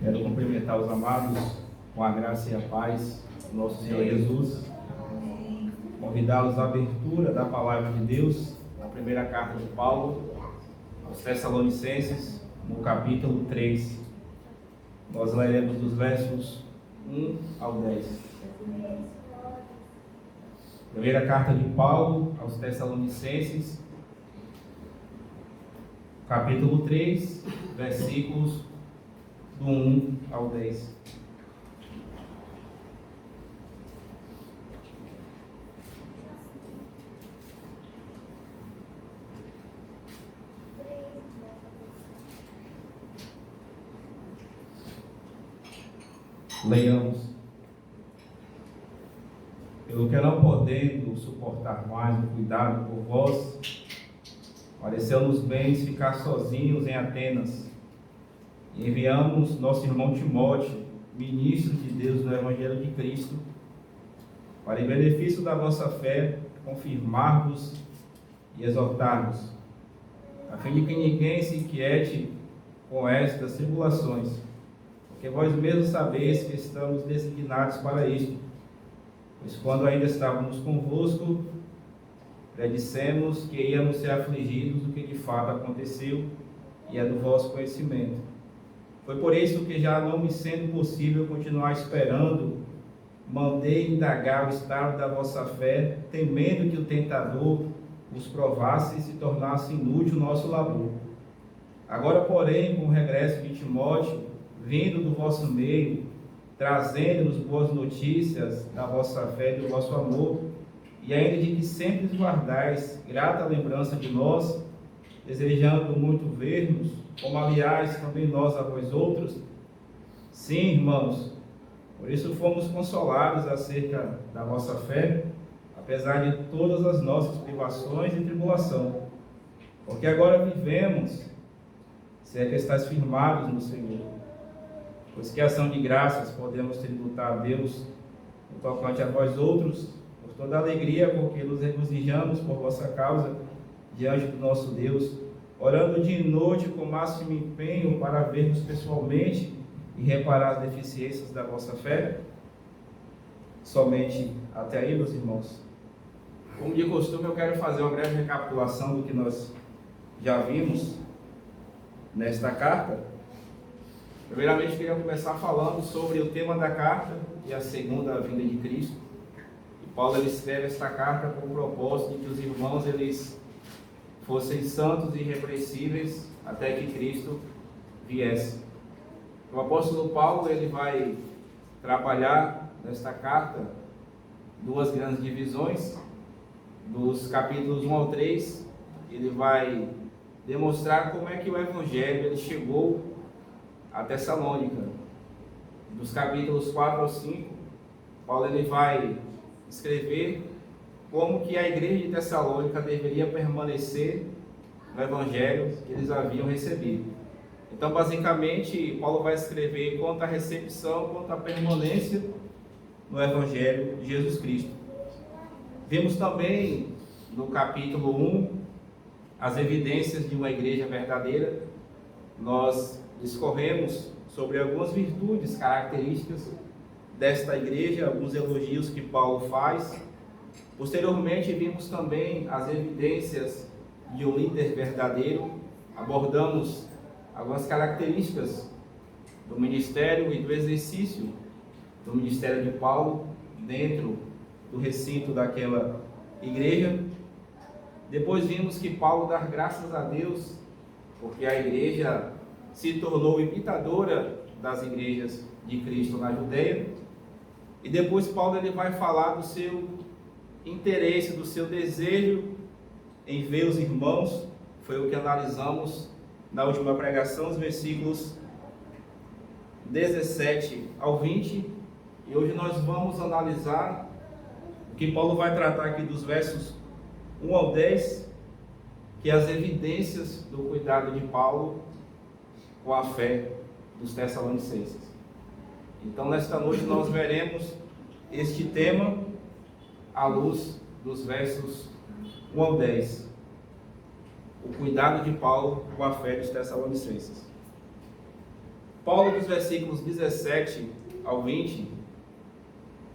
Quero cumprimentar os amados com a graça e a paz do nosso Senhor Jesus. Convidá-los à abertura da palavra de Deus, na primeira carta de Paulo aos Tessalonicenses, no capítulo 3. Nós leremos dos versos 1 ao 10. Primeira carta de Paulo aos Tessalonicenses, capítulo 3, versículos do 1 ao 10. Leiamos. Pelo que não podendo suportar mais o cuidado por vós, pareceu-nos bem ficar sozinhos em Atenas. E enviamos nosso irmão Timóteo, ministro de Deus no Evangelho de Cristo, para em benefício da vossa fé, confirmar-vos e exortar-vos, a fim de que ninguém se inquiete com estas tribulações, porque vós mesmos sabeis que estamos designados para isto, pois quando ainda estávamos convosco, predissemos que íamos ser afligidos, o que de fato aconteceu, e é do vosso conhecimento. Foi por isso que, já não me sendo possível continuar esperando, mandei indagar o estado da vossa fé, temendo que o tentador os provasse e se tornasse inútil o nosso labor. Agora, porém, com o regresso de Timóteo, vindo do vosso meio, trazendo-nos boas notícias da vossa fé e do vosso amor, e ainda de que sempre guardais grata lembrança de nós, desejando muito ver-nos, como aliás também nós a vós outros. Sim, irmãos, por isso fomos consolados acerca da vossa fé, apesar de todas as nossas privações e tribulação, porque agora vivemos, se é que estáis firmados no Senhor, pois que ação de graças podemos tributar a Deus no tocante a vós outros, por toda a alegria com que nos regozijamos por vossa causa diante do nosso Deus, orando dia e noite com máximo empenho para vermos pessoalmente e reparar as deficiências da vossa fé. Somente até aí, meus irmãos. Como de costume, eu quero fazer uma breve recapitulação do que nós já vimos nesta carta. Primeiramente, queria começar falando sobre o tema da carta e a segunda vinda de Cristo. E Paulo ele escreve esta carta com o propósito de que os irmãos eles fossem santos e irrepreensíveis até que Cristo viesse. O apóstolo Paulo ele vai trabalhar nesta carta duas grandes divisões. Dos capítulos 1 ao 3, ele vai demonstrar como é que o Evangelho ele chegou a Tessalônica. Dos capítulos 4 ao 5, Paulo ele vai escrever como que a igreja de Tessalônica deveria permanecer no Evangelho que eles haviam recebido. Então, basicamente, Paulo vai escrever quanto à recepção, quanto à permanência no Evangelho de Jesus Cristo. Vimos também no capítulo 1 as evidências de uma igreja verdadeira. Nós discorremos sobre algumas virtudes características desta igreja, alguns elogios que Paulo faz. Posteriormente, vimos também as evidências de um líder verdadeiro. Abordamos algumas características do ministério e do exercício do ministério de Paulo dentro do recinto daquela igreja. Depois vimos que Paulo dá graças a Deus porque a igreja se tornou imitadora das igrejas de Cristo na Judeia. E depois Paulo ele vai falar do seu interesse, do seu desejo em ver os irmãos. Foi o que analisamos na última pregação, os versículos 17 ao 20. E hoje nós vamos analisar o que Paulo vai tratar aqui dos versos 1 ao 10, que é as evidências do cuidado de Paulo com a fé dos Tessalonicenses. Então, nesta noite nós veremos este tema à luz dos versos 1 ao 10. O cuidado de Paulo com a fé dos Tessalonicenses. Paulo, dos versículos 17 ao 20,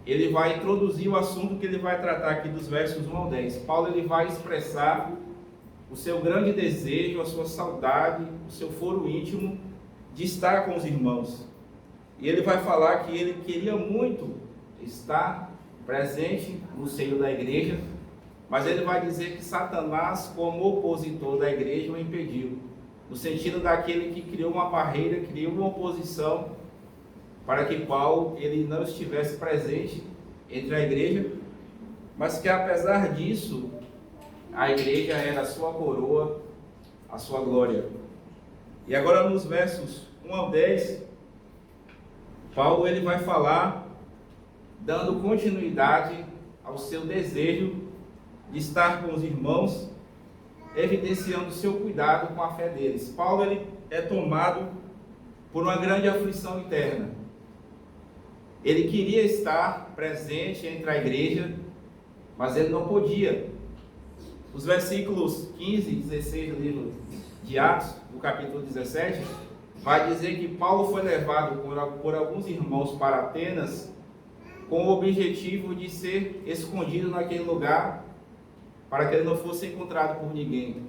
ele vai introduzir o assunto que ele vai tratar aqui dos versos 1 ao 10. Paulo ele vai expressar o seu grande desejo, a sua saudade, o seu foro íntimo de estar com os irmãos. E ele vai falar que ele queria muito estar presente no seio da igreja, mas ele vai dizer que Satanás, como opositor da igreja, o impediu. No sentido daquele que criou uma barreira, criou uma oposição para que Paulo ele não estivesse presente entre a igreja, mas que apesar disso, a igreja era a sua coroa, a sua glória. E agora nos versos 1 ao 10, Paulo ele vai falar, dando continuidade ao seu desejo de estar com os irmãos, evidenciando o seu cuidado com a fé deles. Paulo ele é tomado por uma grande aflição interna. Ele queria estar presente entre a igreja, mas ele não podia. Os versículos 15 e 16 do livro de Atos, do capítulo 17, vai dizer que Paulo foi levado por alguns irmãos para Atenas com o objetivo de ser escondido naquele lugar para que ele não fosse encontrado por ninguém.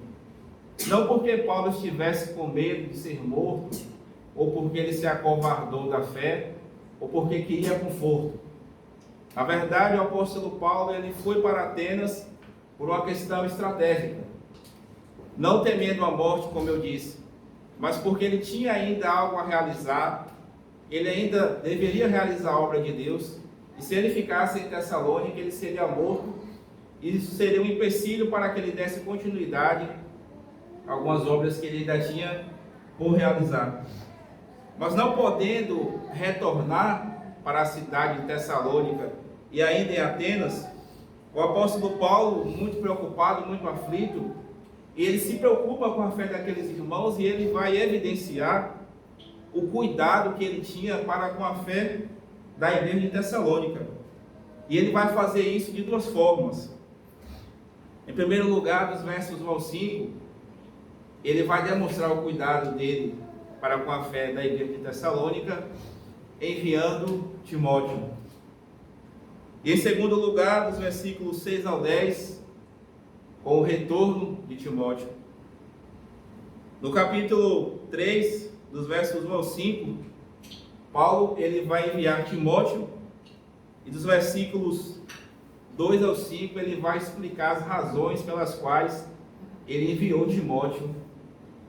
Não porque Paulo estivesse com medo de ser morto, ou porque ele se acovardou da fé, ou porque queria conforto. Na verdade, o apóstolo Paulo ele foi para Atenas por uma questão estratégica. Não temendo a morte, como eu disse, mas porque ele tinha ainda algo a realizar, ele ainda deveria realizar a obra de Deus, e se ele ficasse em Tessalônica, ele seria morto, e isso seria um empecilho para que ele desse continuidade a algumas obras que ele ainda tinha por realizar. Mas não podendo retornar para a cidade de Tessalônica e ainda em Atenas, o apóstolo Paulo, muito preocupado, muito aflito, ele se preocupa com a fé daqueles irmãos e ele vai evidenciar o cuidado que ele tinha para com a fé da igreja de Tessalônica. E ele vai fazer isso de duas formas. Em primeiro lugar, dos versos 1 ao 5, ele vai demonstrar o cuidado dele para com a fé da igreja de Tessalônica, enviando Timóteo. E em segundo lugar, dos versículos 6 ao 10, com o retorno de Timóteo. No capítulo 3, dos versos 1 ao 5, Paulo ele vai enviar Timóteo, e dos versículos 2 ao 5, ele vai explicar as razões pelas quais ele enviou Timóteo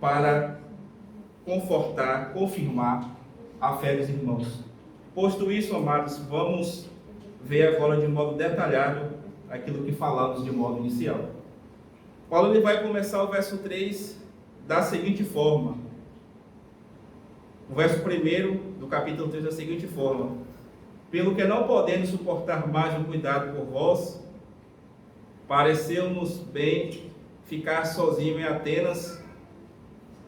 para confortar, confirmar a fé dos irmãos. Posto isso, amados, vamos ver agora de modo detalhado aquilo que falamos de modo inicial. Paulo ele vai começar o verso 3 da seguinte forma. O verso 1 do capítulo 3 da seguinte forma: pelo que não podendo suportar mais o cuidado por vós, pareceu-nos bem ficar sozinho em Atenas,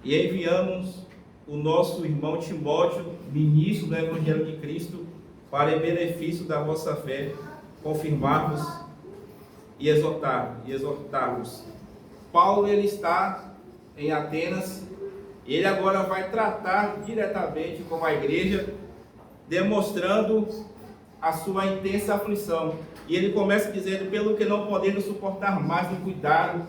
e enviamos o nosso irmão Timóteo, ministro do Evangelho de Cristo, para em benefício da vossa fé, confirmar-vos e exortar-vos. Paulo ele está em Atenas, e ele agora vai tratar diretamente com a igreja, demonstrando a sua intensa aflição. E ele começa dizendo: pelo que não podendo suportar mais o cuidado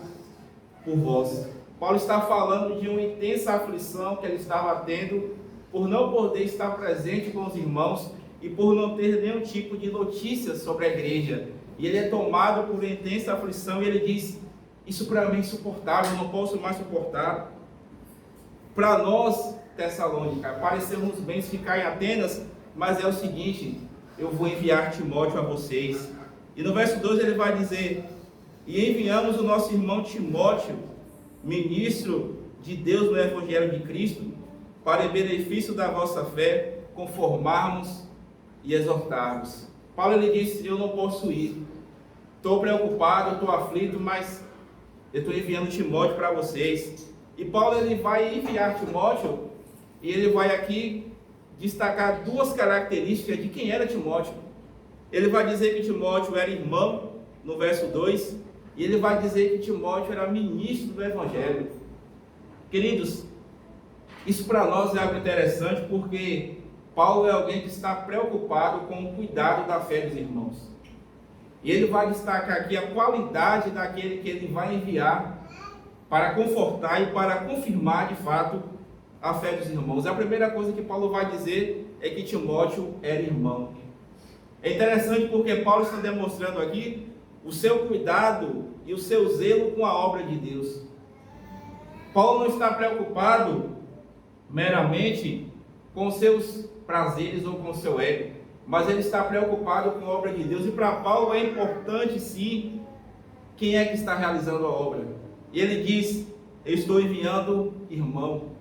por vós. Paulo está falando de uma intensa aflição que ele estava tendo por não poder estar presente com os irmãos e por não ter nenhum tipo de notícia sobre a igreja. E ele é tomado por intensa aflição e ele diz: isso para mim é insuportável, eu não posso mais suportar. Para nós, Tessalônica, parecemos bem ficar em Atenas, mas é o seguinte: eu vou enviar Timóteo a vocês. E no verso 2 ele vai dizer: e enviamos o nosso irmão Timóteo, ministro de Deus no Evangelho de Cristo, para em benefício da vossa fé, conformarmos e exortarmos. Paulo ele disse: eu não posso ir, estou preocupado, estou aflito, mas eu estou enviando Timóteo para vocês. E Paulo ele vai enviar Timóteo, e ele vai aqui destacar duas características de quem era Timóteo. Ele vai dizer que Timóteo era irmão, no verso 2, e ele vai dizer que Timóteo era ministro do Evangelho. Queridos, Isso para nós é algo interessante porque Paulo é alguém que está preocupado com o cuidado da fé dos irmãos. E ele vai destacar aqui a qualidade daquele que ele vai enviar para confortar e para confirmar de fato a fé dos irmãos. A primeira coisa que Paulo vai dizer é que Timóteo era irmão. É interessante porque Paulo está demonstrando aqui o seu cuidado e o seu zelo com a obra de Deus. Paulo não está preocupado meramente com seus prazeres ou com seu ego, mas ele está preocupado com a obra de Deus. E para Paulo é importante sim quem é que está realizando a obra. E ele diz: eu estou enviando irmão.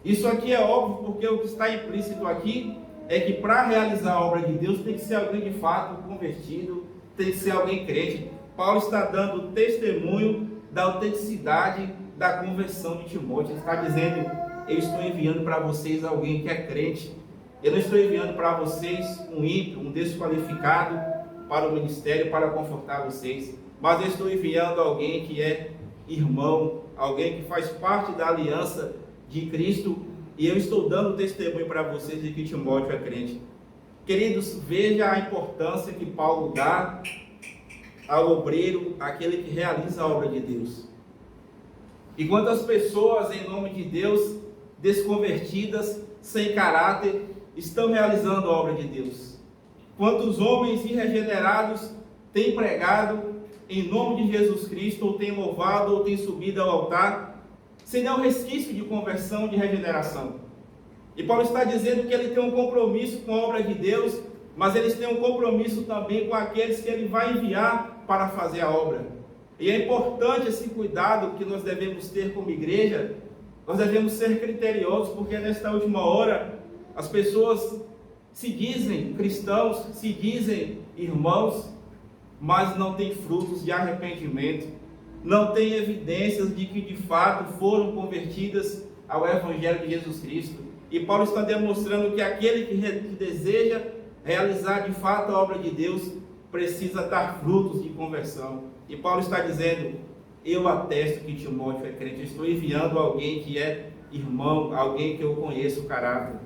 Isso aqui é óbvio porque o que está implícito aqui é que para realizar a obra de Deus tem que ser alguém de fato convertido, tem que ser alguém crente. Paulo está dando testemunho da autenticidade da conversão de Timóteo. Ele está dizendo: eu estou enviando para vocês alguém que é crente. Eu não estou enviando para vocês um ímpio, um desqualificado para o ministério, para confortar vocês, mas eu estou enviando alguém que é irmão, alguém que faz parte da aliança de Cristo, e eu estou dando testemunho para vocês de que Timóteo é crente. Queridos, veja a importância que Paulo dá ao obreiro, aquele que realiza a obra de Deus. E quantas pessoas, em nome de Deus, desconvertidas, sem caráter, estão realizando a obra de Deus? Quantos homens irregenerados têm pregado em nome de Jesus Cristo, ou têm louvado, ou têm subido ao altar, sem nenhum resquício de conversão, de regeneração? E Paulo está dizendo que ele tem um compromisso com a obra de Deus, mas eles têm um compromisso também com aqueles que ele vai enviar para fazer a obra. E é importante esse cuidado que nós devemos ter como igreja. Nós devemos ser criteriosos, porque nesta última hora as pessoas se dizem cristãos, se dizem irmãos, mas não têm frutos de arrependimento, não têm evidências de que de fato foram convertidas ao Evangelho de Jesus Cristo. E Paulo está demonstrando que aquele que deseja realizar de fato a obra de Deus precisa dar frutos de conversão. E Paulo está dizendo: eu atesto que Timóteo é crente, eu estou enviando alguém que é irmão, alguém que eu conheço o caráter.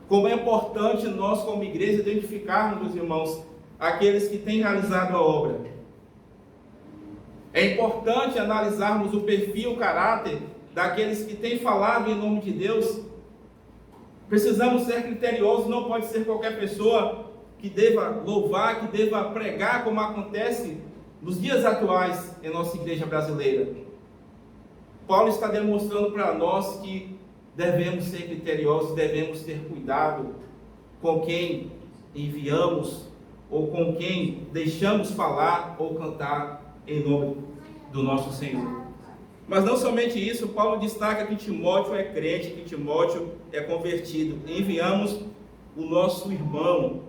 Como é importante nós como igreja identificarmos, os irmãos, aqueles que têm realizado a obra. É importante analisarmos o perfil, o caráter daqueles que têm falado em nome de Deus. Precisamos ser criteriosos, não pode ser qualquer pessoa que deva louvar, que deva pregar, como acontece nos dias atuais em nossa igreja brasileira. Paulo está demonstrando para nós que devemos ser criteriosos, devemos ter cuidado com quem enviamos, ou com quem deixamos falar ou cantar em nome do nosso Senhor. Mas não somente isso, Paulo destaca que Timóteo é crente, que Timóteo é convertido. Enviamos o nosso irmão.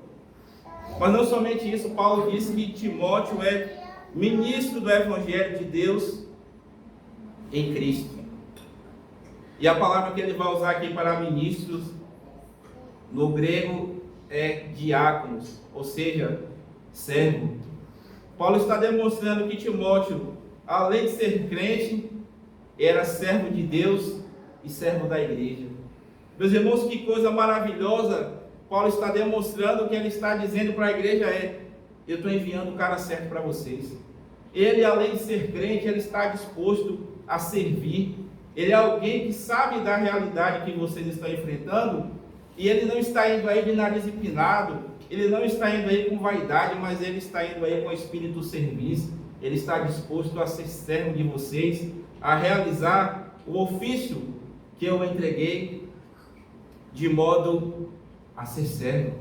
Mas não somente isso, Paulo diz que Timóteo é ministro do Evangelho de Deus em Cristo. E a palavra que ele vai usar aqui para ministros, no grego, é diáconos, ou seja, servo. Paulo está demonstrando que Timóteo, além de ser crente, era servo de Deus e servo da igreja. Meus irmãos, que coisa maravilhosa! Paulo está demonstrando, que ele está dizendo para a igreja eu estou enviando o cara certo para vocês. Ele, além de ser crente, ele está disposto a servir. Ele é alguém que sabe da realidade que vocês estão enfrentando, e ele não está indo aí de nariz empinado, ele não está indo aí com vaidade, mas ele está indo aí com espírito serviço. Ele está disposto a ser servo de vocês, a realizar o ofício que eu entreguei, de modo a ser servo.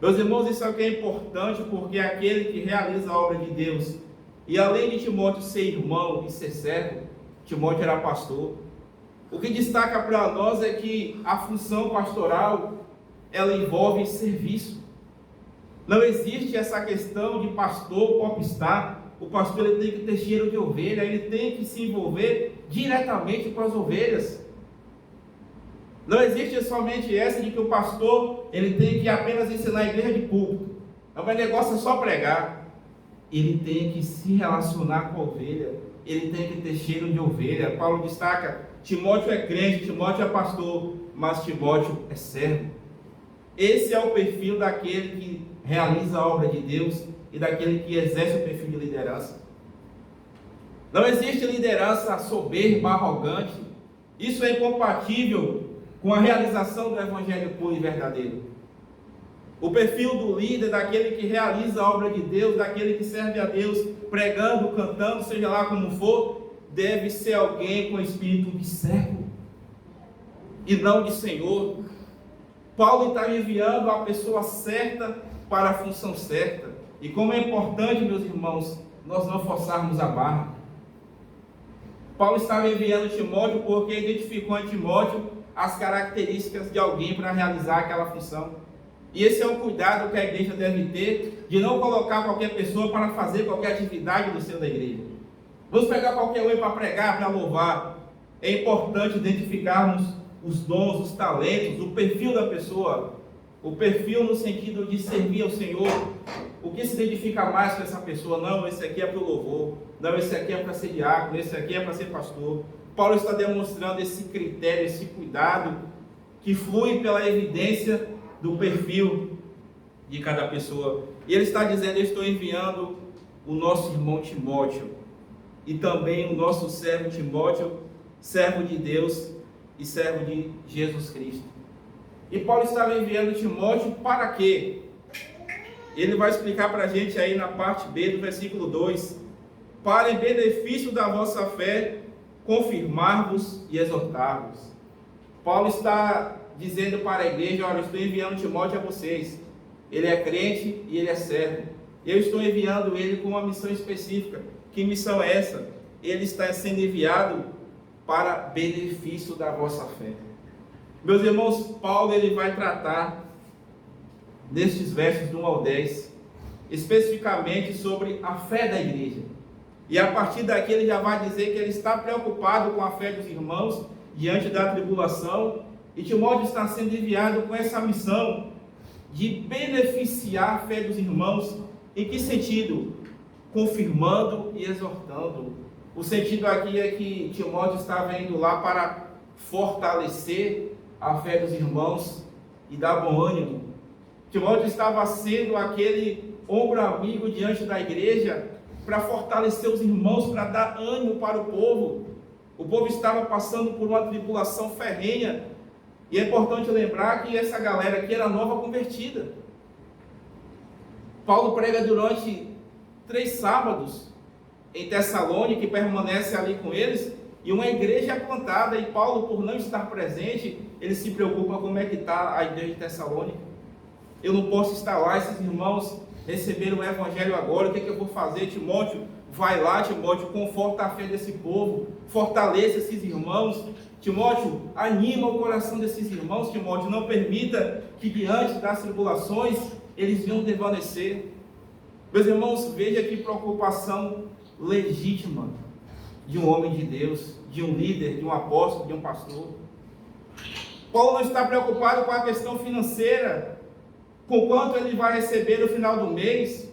Meus irmãos, isso aqui é importante, porque aquele que realiza a obra de Deus, e além de Timóteo ser irmão e ser servo, Timóteo era pastor. O que destaca para nós é que a função pastoral, ela envolve serviço. Não existe essa questão de pastor popstar. O pastor, ele tem que ter cheiro de ovelha, ele tem que se envolver diretamente com as ovelhas. Não existe somente essa de que o pastor, ele tem que apenas ensinar a igreja de púlpito. O negócio é só pregar. Ele tem que se relacionar com a ovelha. ele tem que ter cheiro de ovelha. Paulo destaca, Timóteo é crente, Timóteo é pastor, mas Timóteo é servo. Esse é o perfil daquele que realiza a obra de Deus e daquele que exerce o perfil de liderança. Não existe liderança soberba, arrogante. Isso é incompatível com a realização do evangelho puro e verdadeiro. O perfil do líder, daquele que realiza a obra de Deus, daquele que serve a Deus, pregando, cantando, seja lá como for, deve ser alguém com espírito de servo e não de senhor. Paulo está enviando a pessoa certa para a função certa. E como é importante, meus irmãos, nós não forçarmos a barra. Paulo estava enviando Timóteo porque identificou em Timóteo as características de alguém para realizar aquela função. E esse é um cuidado que a igreja deve ter, de não colocar qualquer pessoa para fazer qualquer atividade no seio da igreja. Vamos pegar qualquer um para pregar, para louvar. É importante identificarmos os dons, os talentos, o perfil da pessoa. O perfil no sentido de servir ao Senhor. O que se identifica mais com essa pessoa? Não, esse aqui é para o louvor. Não, esse aqui é para ser diácono. Esse aqui é para ser pastor. Paulo está demonstrando esse critério, esse cuidado que flui pela evidência do perfil de cada pessoa. E ele está dizendo, eu estou enviando o nosso irmão Timóteo e também o nosso servo Timóteo, servo de Deus e servo de Jesus Cristo. E Paulo estava enviando Timóteo para quê? Ele vai explicar para a gente aí na parte B do versículo 2, para em benefício da vossa fé, confirmar-vos e exortar-vos. Paulo está dizendo para a igreja, olha, eu estou enviando Timóteo a vocês. Ele é crente e ele é servo. Eu estou enviando ele com uma missão específica. Que missão é essa? Ele está sendo enviado para benefício da vossa fé. Meus irmãos, Paulo ele vai tratar nestes versos do 1 ao 10, especificamente sobre a fé da igreja. E a partir daqui ele já vai dizer que ele está preocupado com a fé dos irmãos diante da tribulação. E Timóteo está sendo enviado com essa missão de beneficiar a fé dos irmãos. Em que sentido? Confirmando e exortando. O sentido aqui é que Timóteo estava indo lá para fortalecer a fé dos irmãos e dar bom ânimo. Timóteo estava sendo aquele ombro amigo diante da igreja para fortalecer os irmãos, para dar ânimo para o povo. O povo estava passando por uma tribulação ferrenha. E é importante lembrar que essa galera aqui era nova convertida. Paulo prega durante 3 sábados em Tessalônica, e permanece ali com eles, e uma igreja é plantada, e Paulo, por não estar presente, ele se preocupa como é que está a igreja de Tessalônica. Eu não posso estar lá, esses irmãos receberam o evangelho agora, o que eu vou fazer? Timóteo, vai lá, Timóteo, conforta a fé desse povo, fortaleça esses irmãos. Timóteo, anima o coração desses irmãos. Timóteo, não permita que diante das tribulações eles venham desvanecer. Meus irmãos, veja que preocupação legítima de um homem de Deus, de um líder, de um apóstolo, de um pastor. Paulo não está preocupado com a questão financeira, com quanto ele vai receber no final do mês.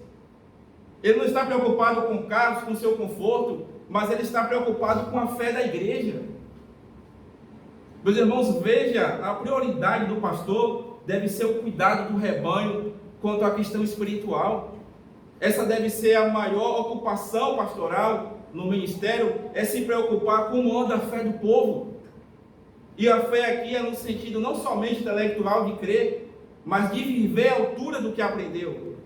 Ele não está preocupado com carros, com seu conforto, mas ele está preocupado com a fé da igreja. Meus irmãos, veja, a prioridade do pastor deve ser o cuidado do rebanho quanto à questão espiritual. Essa deve ser a maior ocupação pastoral no ministério, é se preocupar com como anda a fé do povo. E a fé aqui é no sentido não somente intelectual de crer, mas de viver à altura do que aprendeu.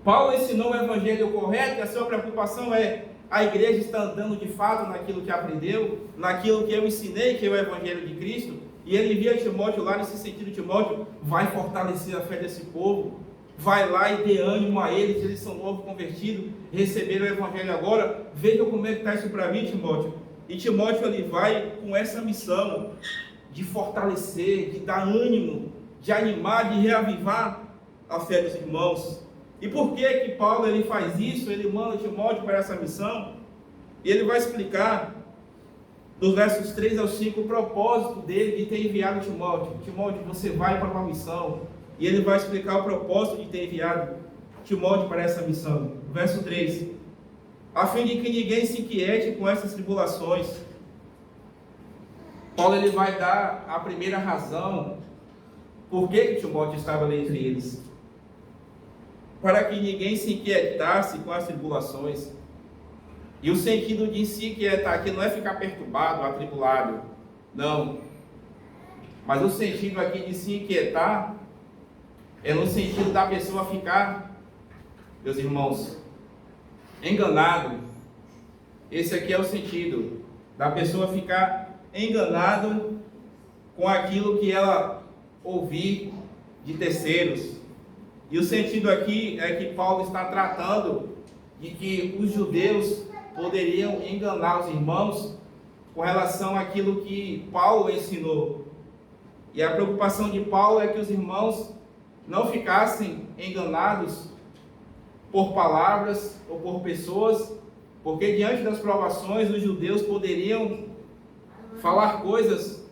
Paulo ensinou o evangelho correto, e a sua preocupação é: a igreja está andando de fato naquilo que aprendeu, naquilo que eu ensinei, que é o evangelho de Cristo. E ele envia Timóteo lá nesse sentido. Timóteo, vai fortalecer a fé desse povo, vai lá e dê ânimo a eles são novos convertidos, receberam o evangelho agora. Veja como é que está isso para mim, Timóteo. E Timóteo ele vai com essa missão de fortalecer, de dar ânimo, de animar, de reavivar a fé dos irmãos. E por que que Paulo ele faz isso? Ele manda Timóteo para essa missão. E ele vai explicar dos versos 3 ao 5 o propósito dele de ter enviado Timóteo. Timóteo, você vai para uma missão. E ele vai explicar o propósito de ter enviado Timóteo para essa missão. Verso 3. a fim de que ninguém se inquiete com essas tribulações. Paulo ele vai dar a primeira razão por que Timóteo estava ali entre eles. Para que ninguém se inquietasse com as tribulações. E o sentido de se inquietar aqui não é ficar perturbado, atribulado. Não. Mas o sentido aqui de se inquietar é no sentido da pessoa ficar, meus irmãos, enganado. Esse aqui é o sentido da pessoa ficar enganado com aquilo que ela ouvir de terceiros. E o sentido aqui é que Paulo está tratando de que os judeus poderiam enganar os irmãos com relação àquilo que Paulo ensinou. E a preocupação de Paulo é que os irmãos não ficassem enganados por palavras ou por pessoas, porque diante das provações os judeus poderiam falar coisas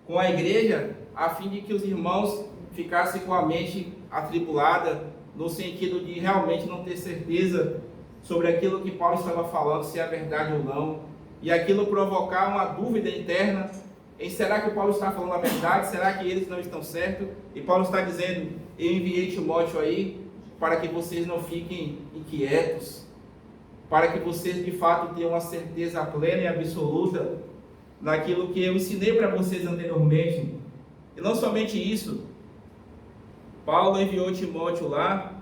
com a igreja a fim de que os irmãos ficassem com a mente atribulada, no sentido de realmente não ter certeza sobre aquilo que Paulo estava falando, se é verdade ou não, e aquilo provocar uma dúvida interna em será que Paulo está falando a verdade, será que eles não estão certos? E Paulo está dizendo, eu enviei Timóteo aí para que vocês não fiquem inquietos, para que vocês de fato tenham uma certeza plena e absoluta naquilo que eu ensinei para vocês anteriormente. E não somente isso, Paulo enviou Timóteo lá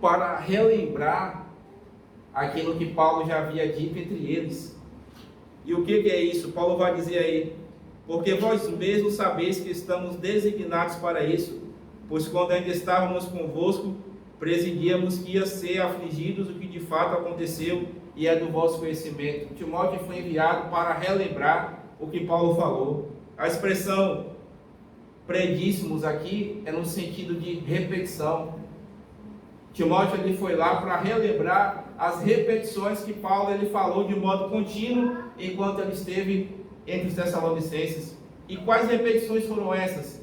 para relembrar aquilo que Paulo já havia dito entre eles. E o que é isso? Paulo vai dizer aí, porque vós mesmos sabeis que estamos designados para isso, pois quando ainda estávamos convosco, presidíamos que ia ser afligidos, o que de fato aconteceu e é do vosso conhecimento. Timóteo foi enviado para relembrar o que Paulo falou. A expressão predíssimos aqui é no sentido de repetição. Timóteo ele foi lá para relembrar as repetições que Paulo ele falou de modo contínuo enquanto ele esteve entre os Tessalonicenses. E quais repetições foram essas?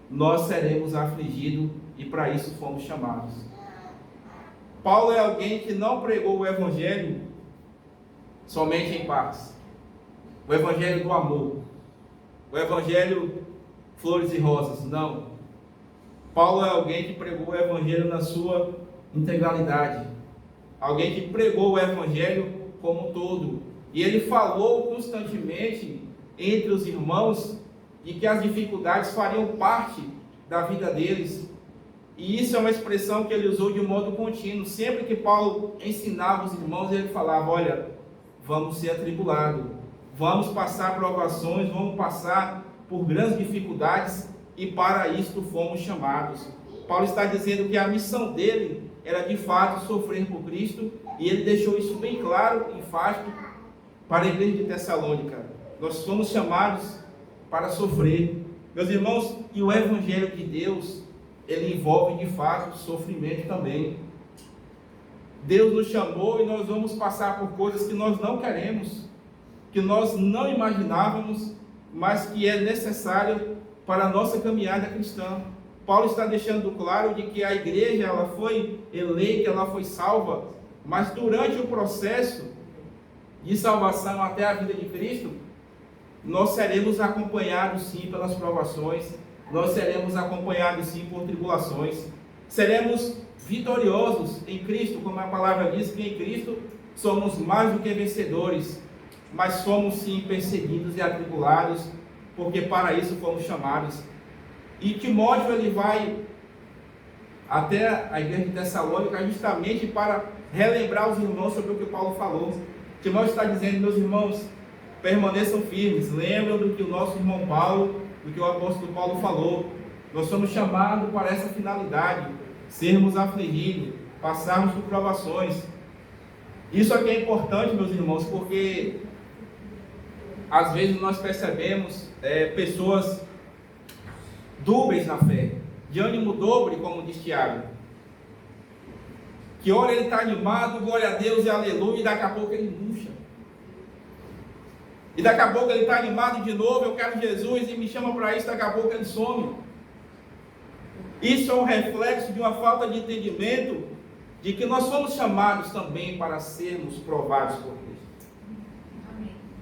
Nós seremos afligidos e para isso fomos chamados. Paulo é alguém que não pregou o evangelho somente em paz. O evangelho do amor. O evangelho flores e rosas. Não. Paulo é alguém que pregou o evangelho na sua integralidade. Alguém que pregou o evangelho como um todo. E ele falou constantemente entre os irmãos de que as dificuldades fariam parte da vida deles. E isso é uma expressão que ele usou de modo contínuo. Sempre que Paulo ensinava os irmãos, ele falava, olha, vamos ser atribulados, vamos passar provações, vamos passar por grandes dificuldades e para isto fomos chamados. Paulo está dizendo que a missão dele era de fato sofrer por Cristo e ele deixou isso bem claro e enfático para a igreja de Tessalônica. Nós fomos chamados para sofrer. Meus irmãos, e o evangelho de Deus, ele envolve de fato sofrimento também. Deus nos chamou e nós vamos passar por coisas que nós não queremos, que nós não imaginávamos, mas que é necessário para a nossa caminhada cristã. Paulo está deixando claro de que a igreja ela foi eleita, ela foi salva, mas durante o processo de salvação até a vida de Cristo, nós seremos acompanhados sim pelas provações, nós seremos acompanhados sim por tribulações, seremos vitoriosos em Cristo, como a palavra diz que em Cristo somos mais do que vencedores, mas somos sim perseguidos e atribulados, porque para isso fomos chamados. E Timóteo ele vai até a igreja de Tessalônica justamente para relembrar os irmãos sobre o que Paulo falou. Timóteo está dizendo, meus irmãos, permaneçam firmes, lembram do que o nosso irmão Paulo, do que o apóstolo Paulo falou. Nós somos chamados para essa finalidade, sermos afligidos, passarmos por provações. Isso aqui é importante, meus irmãos, porque às vezes nós percebemos pessoas dúbeis na fé, de ânimo dobre, como diz Tiago, que ora ele está animado, glória a Deus e aleluia, e daqui a pouco ele murcha. E daqui a pouco ele está animado de novo, eu quero Jesus, e me chama para isso, daqui a pouco ele some. Isso é um reflexo de uma falta de entendimento de que nós fomos chamados também para sermos provados por Cristo.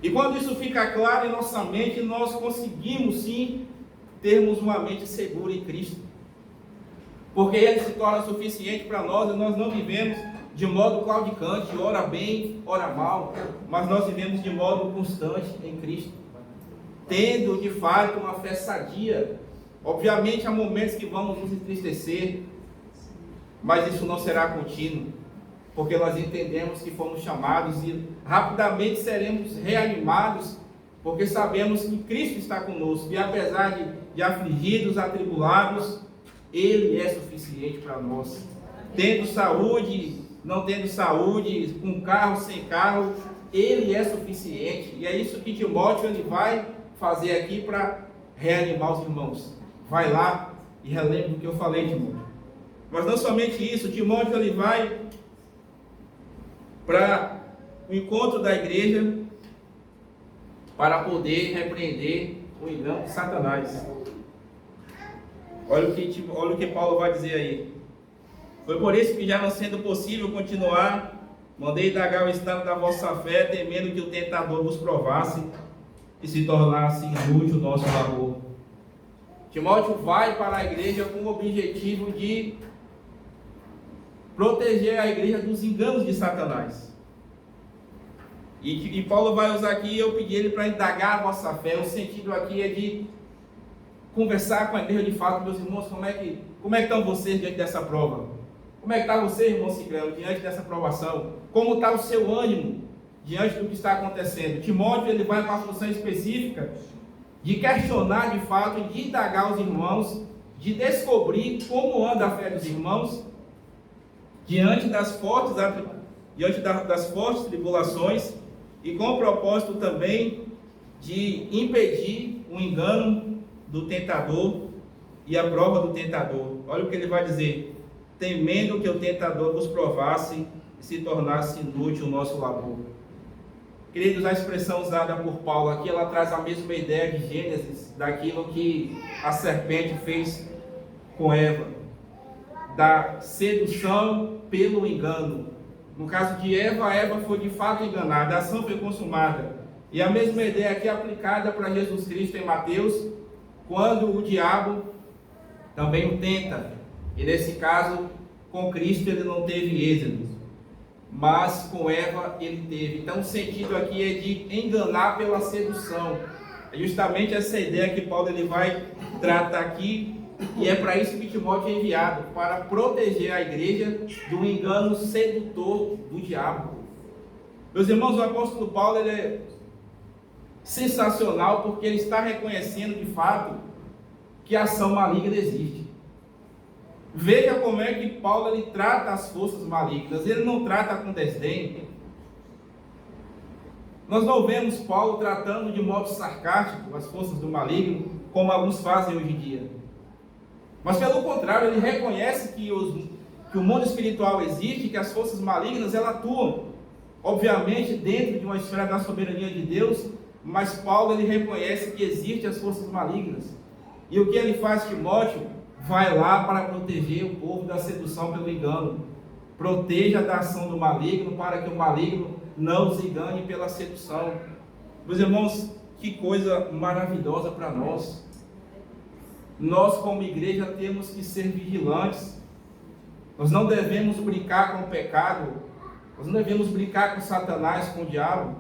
E quando isso fica claro em nossa mente, nós conseguimos sim termos uma mente segura em Cristo. Porque Ele se torna suficiente para nós e nós não vivemos de modo claudicante, ora bem, ora mal, mas nós vivemos de modo constante em Cristo, tendo de fato uma fé sadia. Obviamente há momentos que vamos nos entristecer, mas isso não será contínuo, porque nós entendemos que fomos chamados e rapidamente seremos reanimados, porque sabemos que Cristo está conosco, e apesar de afligidos, atribulados, Ele é suficiente para nós. Tendo saúde, não tendo saúde, com carro, sem carro, Ele é suficiente. E é isso que Timóteo ele vai fazer aqui para reanimar os irmãos. Vai lá e relembra o que eu falei, Timóteo. Mas não somente isso, Timóteo ele vai para o encontro da igreja para poder repreender o engano de Satanás. Olha o que Paulo vai dizer aí. Foi por isso que, já não sendo possível continuar, mandei indagar o estado da vossa fé, temendo que o tentador vos provasse e se tornasse inútil o nosso labor. Timóteo vai para a igreja com o objetivo de proteger a igreja dos enganos de Satanás. E Paulo vai usar aqui, eu pedi ele para indagar a vossa fé. O sentido aqui é de conversar com a igreja de fato, meus irmãos, como é que estão vocês diante dessa prova? Como é que está você, irmão Ciclano, diante dessa provação? Como está o seu ânimo diante do que está acontecendo? Timóteo ele vai para uma função específica de questionar de fato e de indagar os irmãos, de descobrir como anda a fé dos irmãos diante das fortes tribulações, e com o propósito também de impedir o engano do tentador e a prova do tentador. Olha o que ele vai dizer: temendo que o tentador vos provasse e se tornasse inútil o nosso labor. Queridos, a expressão usada por Paulo aqui, ela traz a mesma ideia de Gênesis, daquilo que a serpente fez com Eva, da sedução pelo engano. No caso de Eva, Eva foi de fato enganada, a ação foi consumada. E a mesma ideia aqui é aplicada para Jesus Cristo em Mateus, quando o diabo também o tenta. E nesse caso, com Cristo ele não teve êxito, mas com Eva ele teve. Então o sentido aqui é de enganar pela sedução. É justamente essa ideia que Paulo ele vai tratar aqui, e é para isso que Timóteo é enviado, para proteger a igreja do engano sedutor do diabo. Meus irmãos, o apóstolo Paulo ele é sensacional, porque ele está reconhecendo de fato que a ação maligna existe. Veja como é que Paulo ele trata as forças malignas. Ele não trata com desdém. Nós não vemos Paulo tratando de modo sarcástico as forças do maligno, como alguns fazem hoje em dia. Mas pelo contrário, ele reconhece que o mundo espiritual existe, que as forças malignas elas atuam, obviamente dentro de uma esfera da soberania de Deus, mas Paulo ele reconhece que existem as forças malignas. E o que ele faz, Timóteo? Vai lá para proteger o povo da sedução pelo engano. Proteja da ação do maligno, para que o maligno não os engane pela sedução. Meus irmãos, que coisa maravilhosa para nós. Nós como igreja temos que ser vigilantes. Nós não devemos brincar com o pecado. Nós não devemos brincar com Satanás, com o diabo.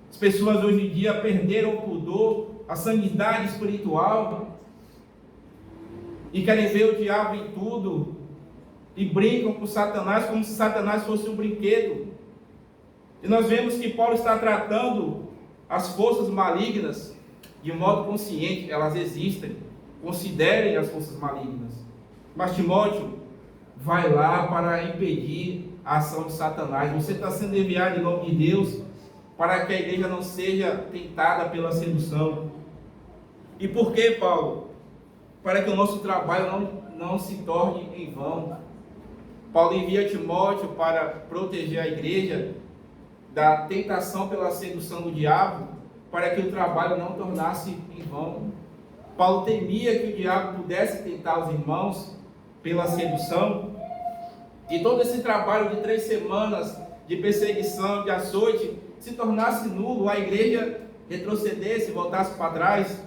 As pessoas hoje em dia perderam o pudor, a sanidade espiritual, e querem ver o diabo em tudo, e brincam com Satanás como se Satanás fosse um brinquedo. E nós vemos que Paulo está tratando as forças malignas de modo consciente. Elas existem. Considerem as forças malignas. Mas Timóteo, vai lá para impedir a ação de Satanás. Você está sendo enviado em nome de Deus para que a igreja não seja tentada pela sedução. E por que, Paulo? Para que o nosso trabalho não se torne em vão. Paulo envia Timóteo para proteger a igreja da tentação pela sedução do diabo, para que o trabalho não tornasse em vão. Paulo temia que o diabo pudesse tentar os irmãos pela sedução, de todo esse trabalho de 3 semanas de perseguição, de açoite, se tornasse nulo, a igreja retrocedesse, voltasse para trás.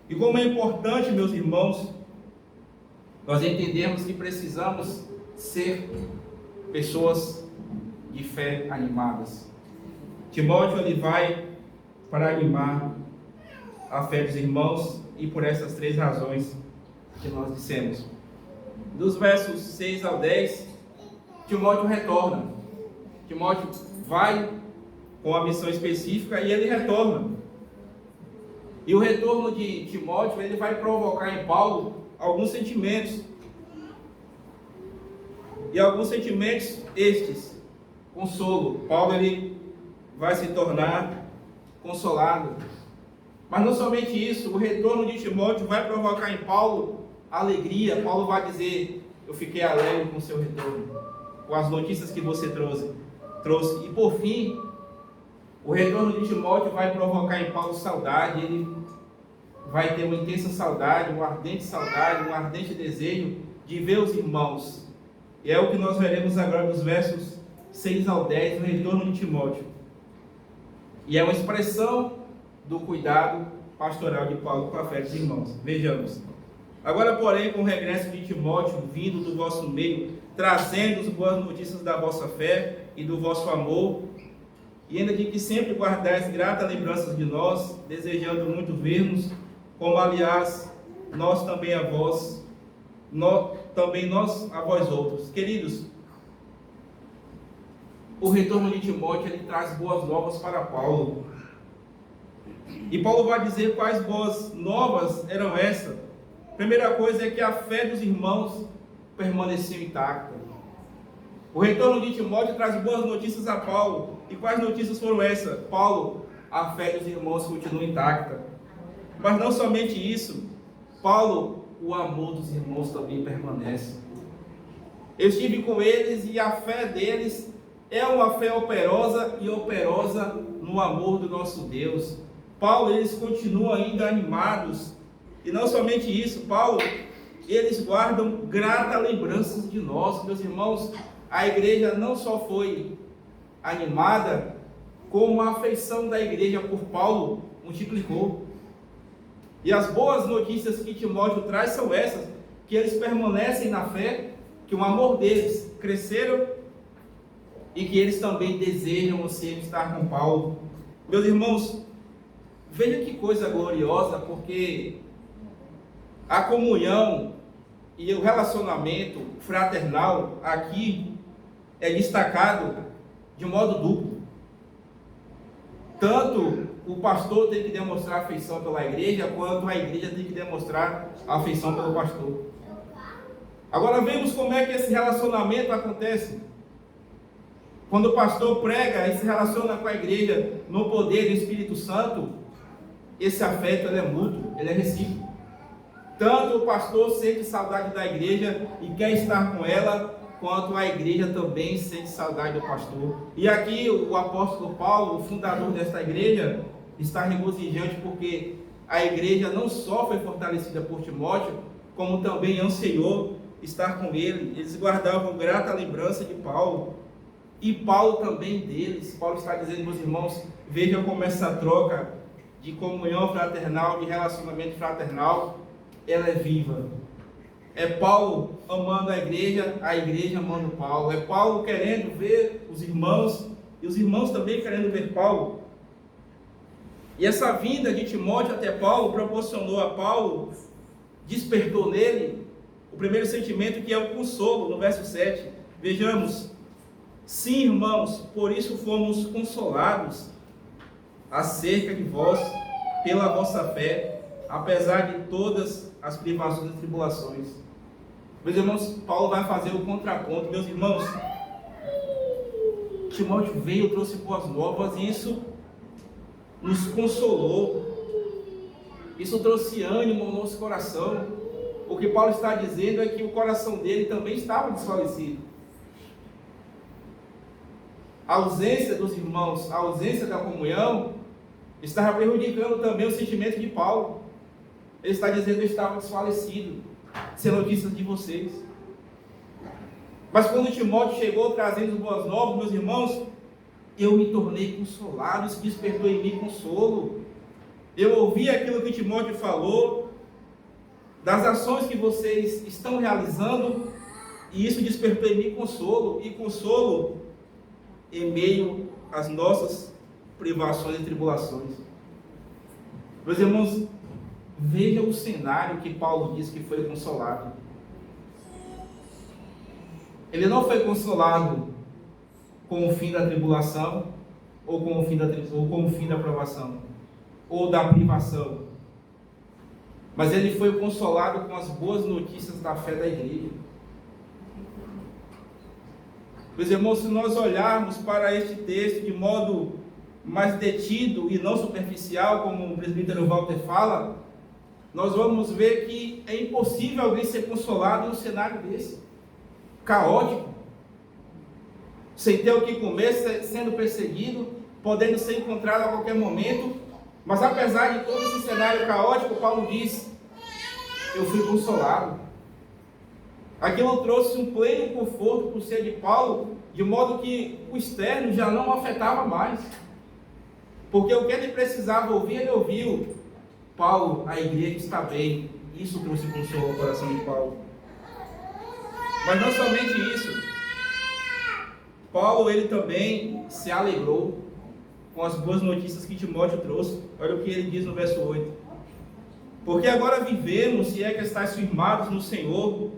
E como é importante, meus irmãos, nós entendemos que precisamos ser pessoas de fé animadas. Timóteo, ele vai para animar a fé dos irmãos, e por essas 3 razões que nós dissemos. Dos versos 6 ao 10, Timóteo retorna. Timóteo vai com uma missão específica e ele retorna. E o retorno de Timóteo, ele vai provocar em Paulo alguns sentimentos. E alguns sentimentos estes: consolo. Paulo, ele vai se tornar consolado. Mas não somente isso, o retorno de Timóteo vai provocar em Paulo alegria. Paulo vai dizer: eu fiquei alegre com o seu retorno, com as notícias que você trouxe. E por fim, o retorno de Timóteo vai provocar em Paulo saudade. Ele vai ter uma intensa saudade, um ardente desejo de ver os irmãos. E é o que nós veremos agora nos versos 6 ao 10, o retorno de Timóteo. E é uma expressão do cuidado pastoral de Paulo com a fé dos irmãos. Vejamos. Agora, porém, com o regresso de Timóteo, vindo do vosso meio, trazendo as boas notícias da vossa fé e do vosso amor, e ainda de que sempre guardais grata lembranças de nós, desejando muito ver-nos, como aliás nós também a vós, nós a vós outros. Queridos, o retorno de Timóteo, ele traz boas novas para Paulo. E Paulo vai dizer quais boas novas eram essas. Primeira coisa é que a fé dos irmãos permaneceu intacta. O retorno de Timóteo traz boas notícias a Paulo. E quais notícias foram essas? Paulo, a fé dos irmãos continua intacta. Mas não somente isso, Paulo, o amor dos irmãos também permanece. Eu estive com eles e a fé deles é uma fé operosa no amor do nosso Deus. Paulo, eles continuam ainda animados. E não somente isso, Paulo, eles guardam grata lembranças de nós. Meus irmãos, a igreja não só foi animada, como a afeição da igreja por Paulo multiplicou. E as boas notícias que Timóteo traz são essas, que eles permanecem na fé, que o amor deles cresceram e que eles também desejam sempre estar com Paulo. Meus irmãos, veja que coisa gloriosa, porque a comunhão e o relacionamento fraternal aqui é destacado de modo duplo. Tanto o pastor tem que demonstrar afeição pela igreja, quanto a igreja tem que demonstrar afeição pelo pastor. Agora vemos como é que esse relacionamento acontece. Quando o pastor prega e se relaciona com a igreja no poder do Espírito Santo, esse afeto ele é mútuo, ele é recíproco. Tanto o pastor sente saudade da igreja e quer estar com ela, quanto a igreja também sente saudade do pastor. E aqui o apóstolo Paulo, o fundador desta igreja, está regozijante porque a igreja não só foi fortalecida por Timóteo, como também anseiou estar com ele. Eles guardavam grata lembrança de Paulo e Paulo também deles. Paulo está dizendo, meus irmãos, vejam como essa troca de comunhão fraternal, de relacionamento fraternal, ela é viva. É Paulo amando a igreja amando Paulo. É Paulo querendo ver os irmãos e os irmãos também querendo ver Paulo. E essa vinda de Timóteo até Paulo proporcionou a Paulo, despertou nele o primeiro sentimento, que é o consolo, no verso 7. Vejamos: sim, irmãos, por isso fomos consolados acerca de vós, pela vossa fé, apesar de todas as privações e tribulações. Meus irmãos, Paulo vai fazer o contraponto. Meus irmãos, Timóteo veio, trouxe boas novas, e isso nos consolou, isso trouxe ânimo ao nosso coração. O que Paulo está dizendo é que o coração dele também estava desfalecido. A ausência dos irmãos, a ausência da comunhão, estava prejudicando também o sentimento de Paulo. Ele está dizendo: eu estava desfalecido, sem notícias de vocês. Mas quando Timóteo chegou trazendo boas novas, meus irmãos, eu me tornei consolado, isso despertou em mim consolo. Eu ouvi aquilo que Timóteo falou, das ações que vocês estão realizando, e isso despertou em mim consolo, e consolo em meio às nossas privações e tribulações. Meus irmãos, veja o cenário que Paulo diz que foi consolado. Ele não foi consolado com o fim da tribulação, ou com o fim da provação, ou da privação. Mas ele foi consolado com as boas notícias da fé da igreja. Meus irmãos, se nós olharmos para este texto de modo mais detido e não superficial, como o presbítero Walter fala, nós vamos ver que é impossível alguém ser consolado em um cenário desse, caótico, sem ter o que comer, sendo perseguido, podendo ser encontrado a qualquer momento. Mas apesar de todo esse cenário caótico, Paulo diz: eu fui consolado. Aquilo trouxe um pleno conforto para o ser de Paulo, de modo que o externo já não o afetava mais, porque o que ele precisava ouvir, ele ouviu. Paulo, a igreja está bem. Isso trouxe consolo ao coração de Paulo. Mas não somente isso, Paulo, ele também se alegrou com as boas notícias que Timóteo trouxe. Olha o que ele diz no verso 8: porque agora vivemos, se é que estáis firmados no Senhor,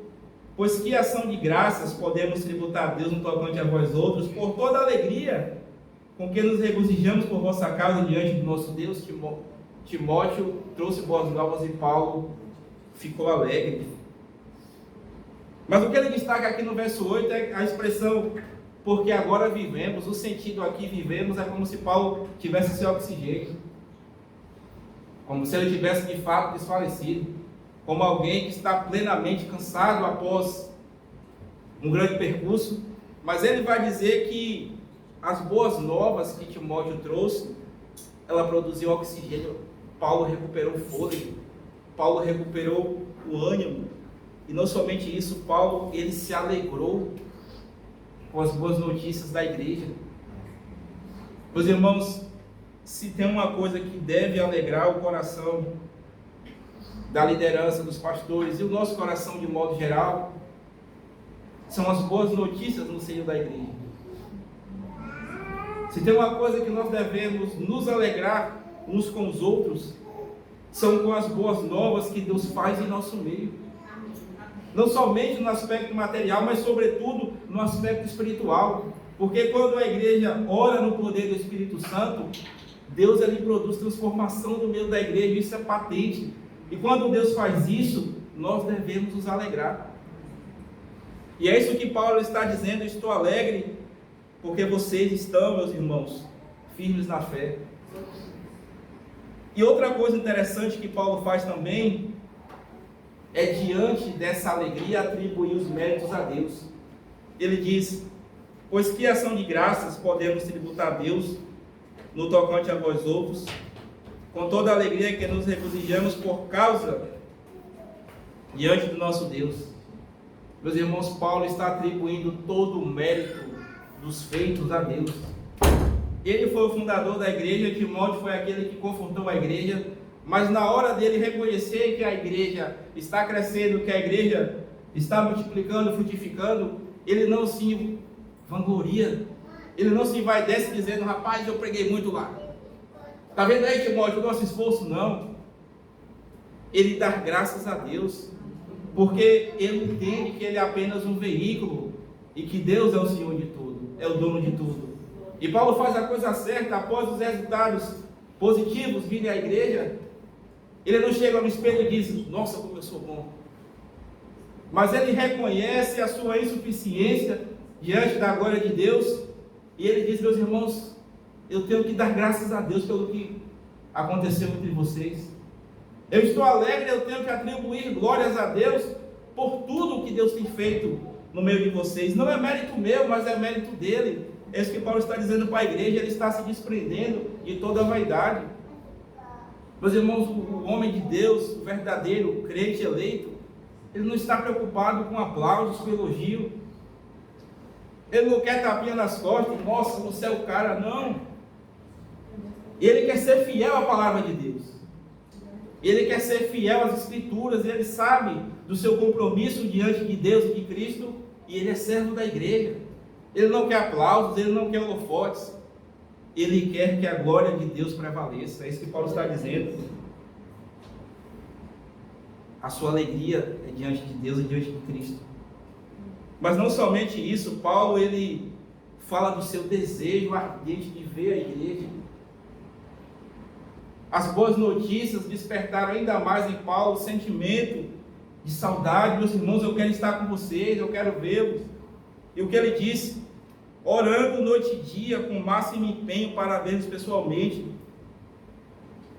pois que ação de graças podemos tributar a Deus no tocante a vós outros, por toda a alegria com que nos regozijamos por vossa causa diante do nosso Deus. Timóteo trouxe boas novas e Paulo ficou alegre. Mas o que ele destaca aqui no verso 8 é a expressão porque agora vivemos. O sentido aqui, vivemos, é como se Paulo tivesse seu oxigênio, como se ele tivesse de fato desfalecido, como alguém que está plenamente cansado após um grande percurso. Mas ele vai dizer que as boas novas que Timóteo trouxe, ela produziu oxigênio. Paulo recuperou o fôlego, Paulo recuperou o ânimo, e não somente isso, Paulo, ele se alegrou com as boas notícias da igreja. Meus irmãos, se tem uma coisa que deve alegrar o coração da liderança, dos pastores e o nosso coração de modo geral, são as boas notícias no seio da igreja. Se tem uma coisa que nós devemos nos alegrar uns com os outros, são com as boas novas que Deus faz em nosso meio. Não somente no aspecto material, mas sobretudo no aspecto espiritual. Porque quando a igreja ora no poder do Espírito Santo, Deus ele produz transformação no meio da igreja, isso é patente. E quando Deus faz isso, nós devemos nos alegrar. E é isso que Paulo está dizendo: estou alegre, porque vocês estão, meus irmãos, firmes na fé. E outra coisa interessante que Paulo faz também, é diante dessa alegria atribuir os méritos a Deus. Ele diz: pois que ação de graças podemos tributar a Deus no tocante a vós outros, com toda a alegria que nos regozijamos por causa diante do nosso Deus. Meus irmãos, Paulo está atribuindo todo o mérito dos feitos a Deus. Ele foi o fundador da igreja, Timóteo foi aquele que confortou a igreja, mas na hora dele reconhecer que a igreja está crescendo, que a igreja está multiplicando, frutificando, ele não se vangloria, ele não se vai desse dizendo: rapaz, eu preguei muito lá, está vendo aí, Timóteo, o nosso esforço? Não. Ele dá graças a Deus, porque ele entende que ele é apenas um veículo e que Deus é o Senhor de tudo, é o dono de tudo. E Paulo faz a coisa certa. Após os resultados positivos virem à igreja, ele não chega no espelho e diz: nossa, como eu sou bom. Mas ele reconhece a sua insuficiência diante da glória de Deus, e ele diz: meus irmãos, eu tenho que dar graças a Deus pelo que aconteceu entre vocês. Eu estou alegre, eu tenho que atribuir glórias a Deus por tudo que Deus tem feito no meio de vocês. Não é mérito meu, mas é mérito dele. É isso que Paulo está dizendo para a igreja. Ele está se desprendendo de toda a vaidade. Meus irmãos, o homem de Deus, o verdadeiro crente eleito, ele não está preocupado com aplausos, com elogio. Ele não quer tapinha nas costas, nossa, você é o cara, não. Ele quer ser fiel à palavra de Deus. Ele quer ser fiel às Escrituras, ele sabe do seu compromisso diante de Deus e de Cristo, e ele é servo da igreja. Ele não quer aplausos, ele não quer holofotes. Ele quer que a glória de Deus prevaleça. É isso que Paulo está dizendo. A sua alegria é diante de Deus e diante de Cristo. Mas não somente isso, Paulo ele fala do seu desejo ardente de ver a igreja. As boas notícias despertaram ainda mais em Paulo o sentimento de saudade. Meus irmãos, eu quero estar com vocês, eu quero vê-los. E o que ele disse? Orando noite e dia com o máximo empenho para vê-los pessoalmente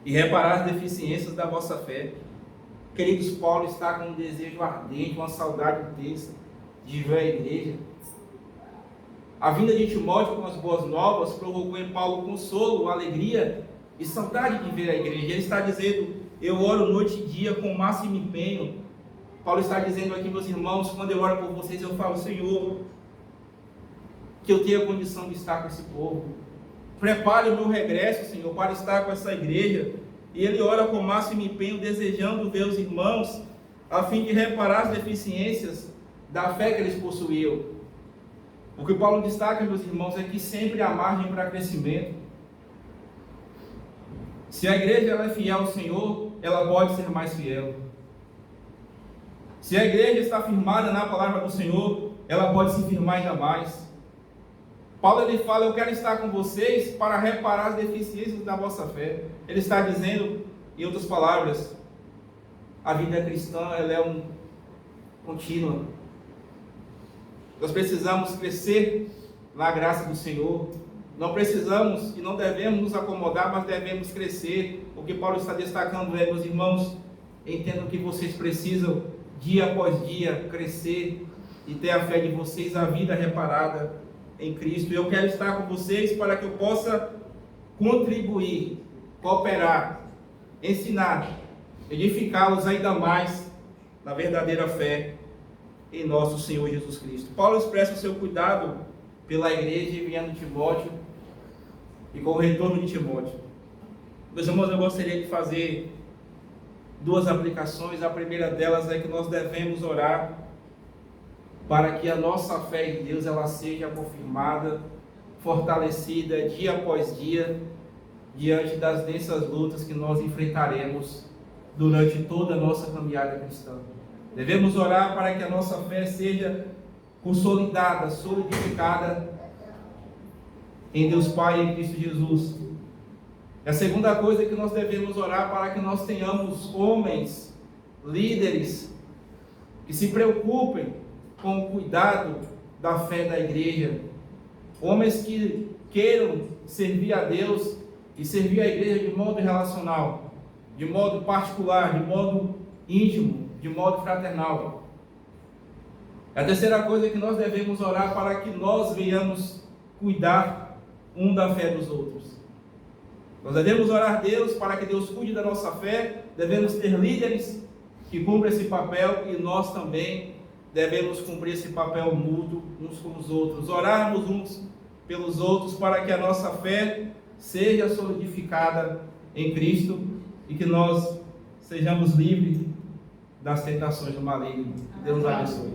e reparar as deficiências da vossa fé. Queridos, Paulo está com um desejo ardente, uma saudade intensa de ver a igreja. A vinda de Timóteo com as boas novas provocou em Paulo consolo, alegria e saudade de ver a igreja. Ele está dizendo, eu oro noite e dia com o máximo empenho. Paulo está dizendo aqui, meus irmãos, quando eu oro por vocês, eu falo, Senhor, que eu tenha condição de estar com esse povo. Prepare o meu regresso, Senhor, para estar com essa igreja. E ele ora com o máximo empenho, desejando ver os irmãos, a fim de reparar as deficiências da fé que eles possuíam. O que Paulo destaca, meus irmãos, é que sempre há margem para crescimento. Se a igreja ela é fiel ao Senhor, ela pode ser mais fiel. Se a igreja está firmada na palavra do Senhor, ela pode se firmar ainda mais. Paulo ele fala, eu quero estar com vocês para reparar as deficiências da vossa fé. Ele está dizendo, em outras palavras, a vida cristã ela é contínua. Nós precisamos crescer na graça do Senhor. Não precisamos e não devemos nos acomodar, mas devemos crescer. O que Paulo está destacando é, meus irmãos, entendam que vocês precisam, dia após dia, crescer e ter a fé de vocês, a vida reparada em Cristo. Eu quero estar com vocês para que eu possa contribuir, cooperar, ensinar, edificá-los ainda mais na verdadeira fé em nosso Senhor Jesus Cristo. Paulo expressa o seu cuidado pela igreja enviando Timóteo e com o retorno de Timóteo. Meus irmãos, eu gostaria de fazer duas aplicações. A primeira delas é que nós devemos orar para que a nossa fé em Deus ela seja confirmada, fortalecida dia após dia, diante das densas lutas que nós enfrentaremos durante toda a nossa caminhada cristã. Devemos orar para que a nossa fé seja consolidada, solidificada em Deus Pai e em Cristo Jesus. E a segunda coisa é que nós devemos orar para que nós tenhamos homens, líderes, que se preocupem com o cuidado da fé da igreja. Homens que queiram servir a Deus e servir a igreja de modo relacional, de modo particular, de modo íntimo, de modo fraternal. A terceira coisa é que nós devemos orar para que nós venhamos cuidar um da fé dos outros. Nós devemos orar a Deus para que Deus cuide da nossa fé, devemos ter líderes que cumprem esse papel e nós também devemos cumprir esse papel mútuo uns com os outros, orarmos uns pelos outros para que a nossa fé seja solidificada em Cristo e que nós sejamos livres das tentações do maligno. Deus abençoe.